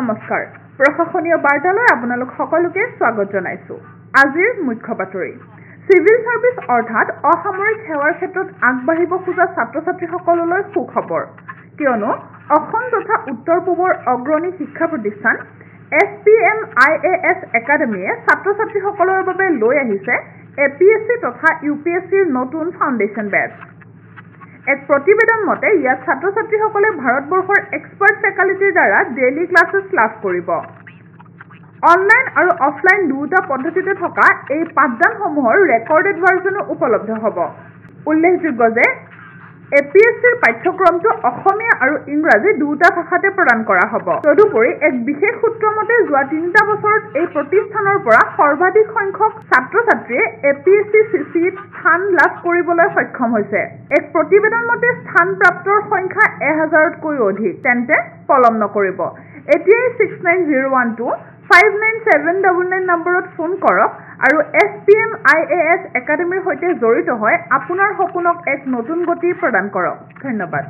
নমস্কাৰ প্ৰশাসনীয় বাৰ্তালৈ আপোনালোক সকলোকে স্বাগত জনাইছো আজিৰ মুখ্য বাতৰি সিভিল সাৰ্ভিস অৰ্থাৎ অসামৰিক সেৱাৰ ক্ষেত্ৰত আগবাঢ়িব খোজা ছাত্ৰ-ছাত্ৰীসকললৈ সুখবৰ কিয়নো অসম তথা উত্তৰ পূবৰ অগ্ৰণী শিক্ষা প্ৰতিষ্ঠান SPM IAS একাডেমীয়ে ছাত্ৰ-ছাত্ৰীসকলৰ বাবে লৈ আহিছে APSC তথা UPSCৰ নতুন ফাউণ্ডেশ্যন বেচ এক প্ৰতিবেদন মতে ইয়াত ছাত্ৰ-ছাত্ৰীসকলে ভাৰতবৰ্ষৰ এক্সপাৰ্ট ফেকাল্টিৰ দ্বাৰা ডেইলি ক্লাছেছ লাভ কৰিব অনলাইন আৰু অফলাইন দুটা পদ্ধতিতে থকা এই পাঠদানসমূহৰ ৰেকৰ্ডেড ভাৰ্জনো উপলব্ধ হ'ব উল্লেখযোগ্য যে APSCৰ পাঠ্যক্ৰমটো অসমীয়া আৰু ইংৰাজী দুটা ভাষাতে প্ৰদান কৰা হ'ব তদুপৰি এক বিশেষ সূত্ৰ মতে যোৱা 3টা বছৰত এই প্ৰতিষ্ঠানৰ পৰা সৰ্বাধিক সংখ্যক ছাত্ৰ-ছাত্ৰীয়ে APSC CCত স্থান লাভ কৰিবলৈ সক্ষম হৈছে এক প্ৰতিবেদন মতে স্থানপ্ৰাপ্তৰ সংখ্যা 1000তকৈ অধিক তেন্তে পলম নকৰিব এতিয়াই 69012 59799 নম্বৰত ফোন কৰক আৰু SPM IAS একাডেমীৰ সৈতে জড়িত হৈ আপোনাৰ সপোনক এক নতুন গতি প্ৰদান কৰক ধন্যবাদ